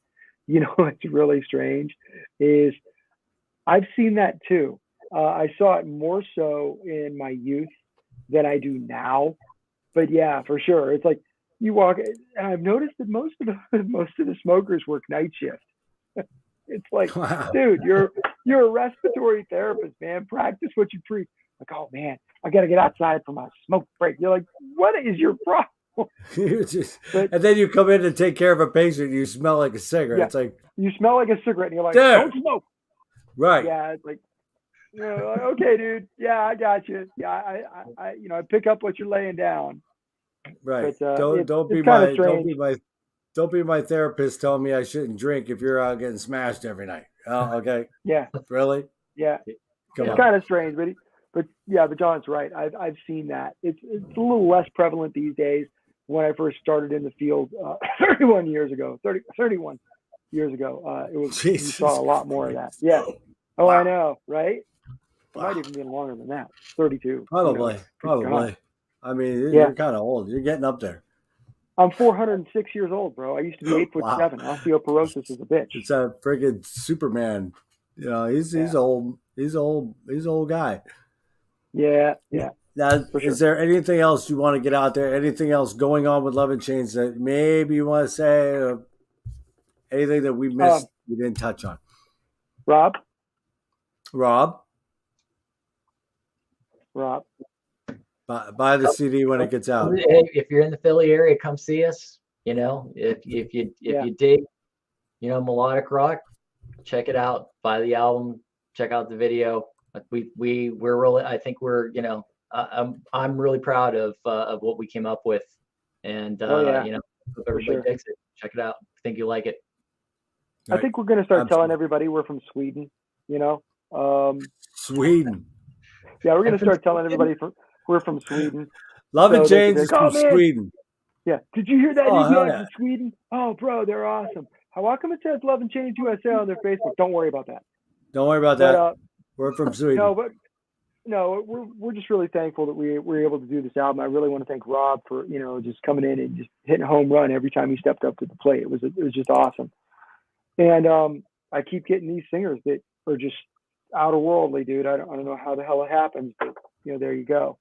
It's really strange. Is I've seen that too. I saw it more so in my youth than I do now. But yeah, for sure, it's like you walk. And I've noticed that most of the smokers work night shift. It's like, wow. Dude, you're a respiratory therapist, man. Practice what you preach. Like, oh man, I got to get outside for my smoke break. You're like, what is your problem? And then you come in to take care of a patient, you smell like a cigarette. Yeah, it's like you smell like a cigarette, and you're like, dude. Don't smoke. Right. Yeah, it's like, okay, dude. Yeah, I got you. Yeah, I pick up what you're laying down. Right. But, don't be my therapist telling me I shouldn't drink if you're out getting smashed every night. Oh, okay. Yeah. Really? Yeah. Come on. It's kind of strange, but John's right. I've seen that. It's a little less prevalent these days. When I first started in the field 31 years ago, it was you saw a lot more of that. Yeah. Oh, wow. I know, right? It might even be longer than that. 32. Probably. I mean, you're kind of old. You're getting up there. I'm 406 years old, bro. I used to be 8'7". Osteoporosis is a bitch. It's a friggin' Superman. He's old. He's old guy. Yeah. Now, is there anything else you want to get out there? Anything else going on with Love and Change that maybe you want to say? Or anything that we missed we didn't touch on? Rob? Buy the CD when it gets out. Hey, if you're in the Philly area, come see us. You know, if you dig, you know, melodic rock, check it out. Buy the album. Check out the video. We're really, I think we're, you know, I'm really proud of what we came up with, and you know, hope everybody digs it. Check it out. I think you'll like it. I think we're going to start telling everybody we're from Sweden. You know, Sweden. Yeah, we're going to start telling everybody we're from Sweden. Love and Change is from Sweden. Yeah. Did you hear that? You guys from Sweden? Oh, bro, they're awesome. How come it says Love and Change USA on their Facebook? Don't worry about that. Don't worry about that. We're from Sweden. No, we're just really thankful that we were able to do this album. I really want to thank Rob for, you know, just coming in and just hitting a home run every time he stepped up to the plate. It was just awesome. And I keep getting these singers that are just out of worldly, dude. I don't know how the hell it happens, but you know, there you go.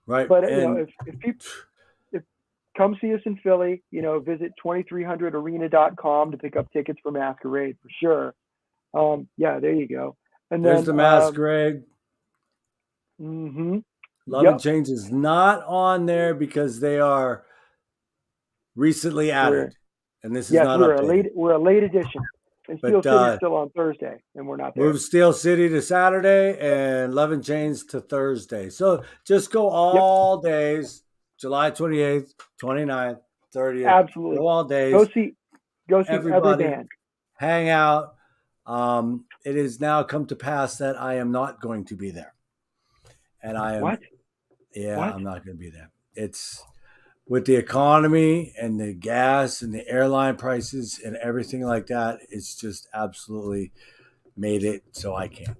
Right. But you know, if people come see us in Philly, you know, visit 2300arena.com to pick up tickets for Masquerade for sure. Yeah, there you go. And there's the Masquerade. Mm-hmm. Love and Change is not on there because they are recently added, and this is not updated. We're a late edition. And SteelCity is still on Thursday, and we're not there. Move SteelCity to Saturday and Love and Change to Thursday. So just go all days, July 28th, 29th, 30th. Absolutely. Go all days. Go see everybody. Every band. Hang out. It has now come to pass that I am not going to be there. And I am. What? Yeah, what? I'm not going to be there. It's with the economy and the gas and the airline prices and everything like that. It's just absolutely made it so I can't.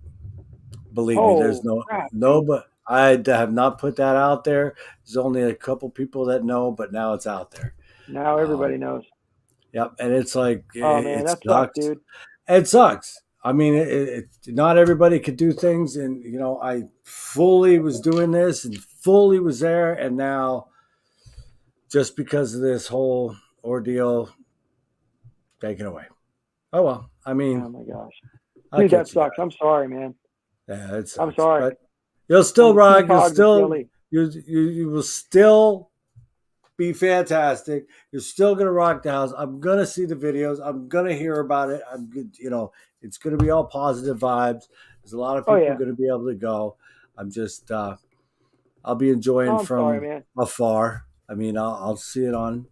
Believe me, there's but I have not put that out there. There's only a couple people that know, but now it's out there. Now everybody knows. Yep, and it's like man, that sucks, dude. It sucks. I mean, not everybody could do things, and you know, I fully was doing this and fully was there, and now just because of this whole ordeal, taken away. Oh well, I mean, oh my gosh, dude, that sucks. I'm sorry, man. Yeah, it sucks. I'm sorry. But you'll still rock. You will still be fantastic. You're still gonna rock the house. I'm gonna see the videos. I'm gonna hear about it. I'm good. You know, it's gonna be all positive vibes. There's a lot of people gonna be able to go. I'm just, I'll be enjoying from afar. I mean, I'll see it on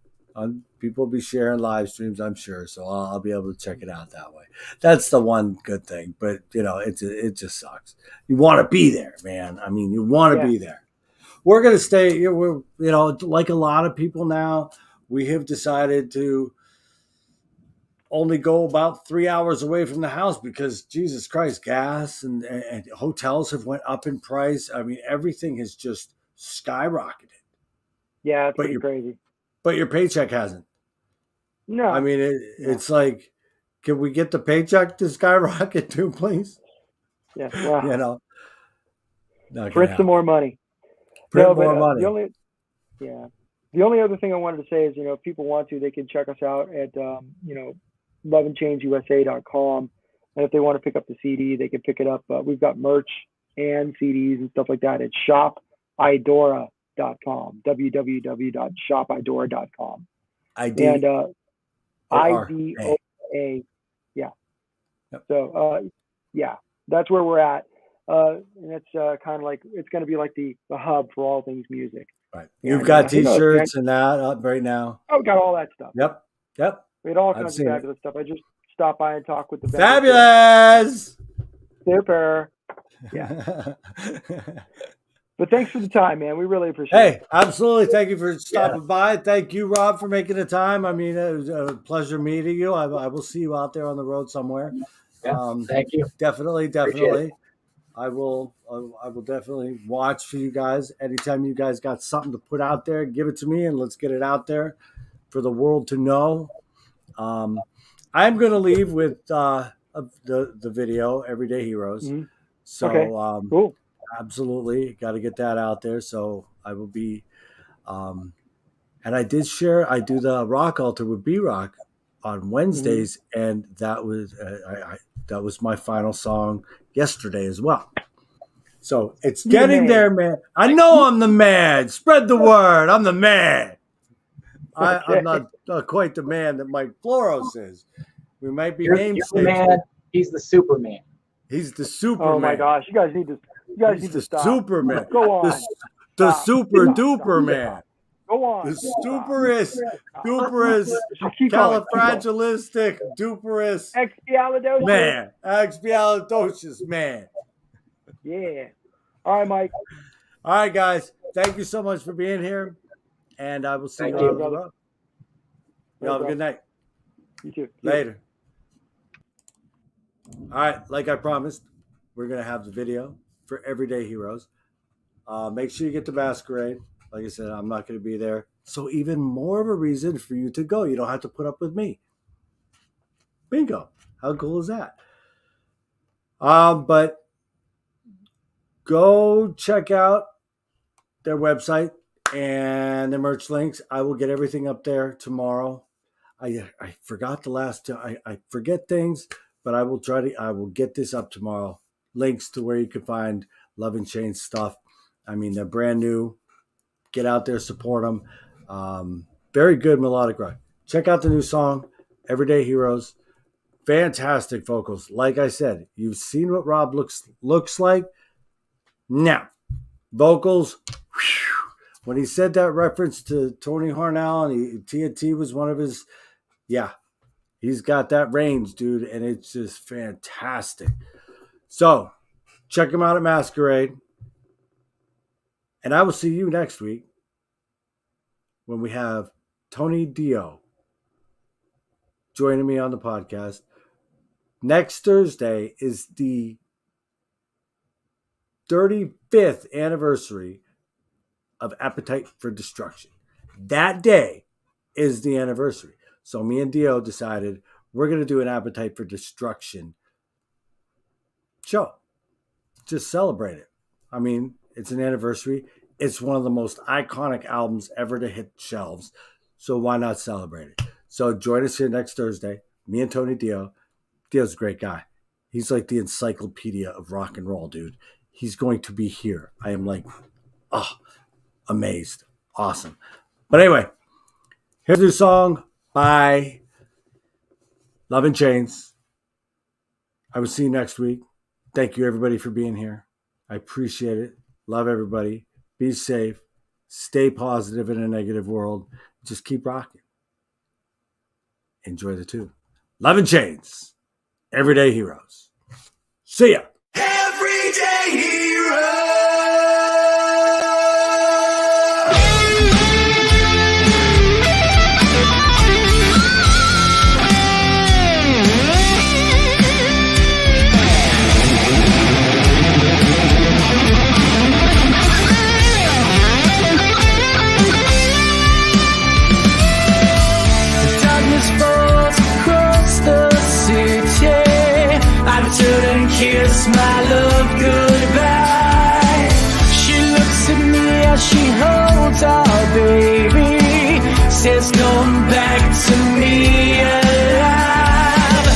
people will be sharing live streams, I'm sure. So I'll be able to check it out that way. That's the one good thing. But you know, it just sucks. You want to be there, man. I mean, you want to be there. We're going to stay, we're, you know, like a lot of people now, we have decided to only go about 3 hours away from the house because, Jesus Christ, gas and hotels have went up in price. I mean, everything has just skyrocketed. Yeah, it's pretty crazy. But your paycheck hasn't. No. I mean, it's like, can we get the paycheck to skyrocket too, please? Yeah, well, you know. Print some more money. Print more money. The only other thing I wanted to say is, you know, if people want to, they can check us out at, you know, loveandchangeusa.com. And if they want to pick up the CD, they can pick it up. We've got merch and CDs and stuff like that at shopidora.com, www.shopidora.com. IDOA. Yeah. Yep. So, yeah, that's where we're at. And it's kind of like, it's going to be like the hub for all things music. Right. You've got T-shirts and that up right now. Oh, got all that stuff. Yep. We had all kinds of fabulous stuff. I just stopped by and talked with the fabulous. Super. Yeah. But thanks for the time, man. We really appreciate it. Hey, absolutely. Thank you for stopping by. Thank you, Rob, for making the time. I mean, it was a pleasure meeting you. I will see you out there on the road somewhere. Yeah, thank you. Definitely. I will definitely watch for you guys. Anytime you guys got something to put out there, give it to me and let's get it out there for the world to know. I'm going to leave with the video, Everyday Heroes. Mm-hmm. So cool. Absolutely. Got to get that out there. So I will be, and I do the rock altar with B-Rock on Wednesdays. Mm-hmm. And that was my final song yesterday as well. So it's getting there, man. I know I'm the man. Spread the word. I'm the man. I'm not quite the man that Mike Floros is. We might be You're namesakes. the man. He's the Superman. He's the Superman. Oh my gosh, you guys need to. You guys He's need the to stop. Superman. Go on. The Stop. super Stop. duper Stop. man. Go on. The superest, duperest, Keep going. califragilistic, duperest Expialidocious. man. Expialidocious man. Yeah. All right, Mike. All right, guys. Thank you so much for being here. And I will see Thank you you, on the brother. road. You have a good night. You too. Later. All right, like I promised, we're going to have the video for Everyday Heroes. Make sure you get the masquerade. Like I said, I'm not going to be there. So even more of a reason for you to go. You don't have to put up with me. Bingo. How cool is that? But go check out their website and the merch links. I will get everything up there tomorrow. I forgot the last time. I forget things, but I will get this up tomorrow. Links to where you can find Love and Change stuff. I mean, they're brand new. Get out there, support them. Very good melodic rock. Check out the new song, Everyday Heroes. Fantastic vocals. Like I said, you've seen what Rob looks like. Now, vocals. Whew, when he said that reference to Tony Harnell and TNT was one of his, yeah, he's got that range, dude, and it's just fantastic. So, check him out at Masquerade. And I will see you next week when we have Tony Dio joining me on the podcast. Next Thursday is the 35th anniversary of Appetite for Destruction. That day is the anniversary. So me and Dio decided we're going to do an Appetite for Destruction show. Just celebrate it. I mean, it's an anniversary. It's one of the most iconic albums ever to hit shelves. So why not celebrate it? So join us here next Thursday. Me and Tony Dio. Dio's a great guy. He's like the encyclopedia of rock and roll, dude. He's going to be here. I am like, amazed. Awesome. But anyway, here's a song by Love and Chains. I will see you next week. Thank you, everybody, for being here. I appreciate it. Love everybody. Be safe. Stay positive in a negative world. Just keep rocking. Enjoy the tune. Love and Chains. Everyday Heroes. See ya. Everyday Hero. Kiss my love goodbye. She looks at me as she holds our baby. Says come back to me alive.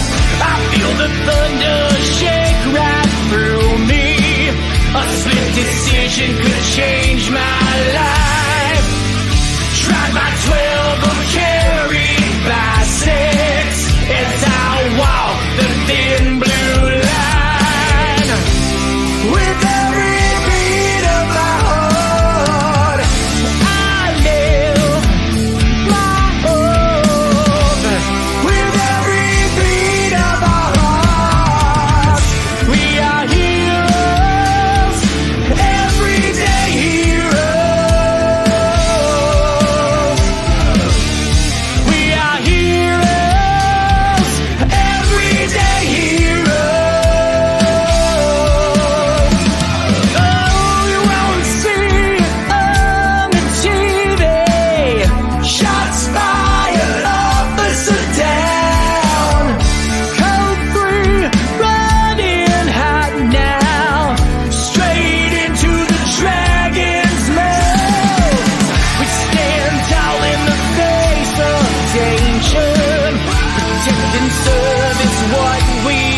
I feel the thunder shake right through me. A split decision could change my life. Tried by 12, I'm carried by 6 as I walk the thin blue line. With every beat of my heart, I live my hope. With every beat of our hearts, we are heroes, everyday heroes. We are heroes, everyday heroes. What we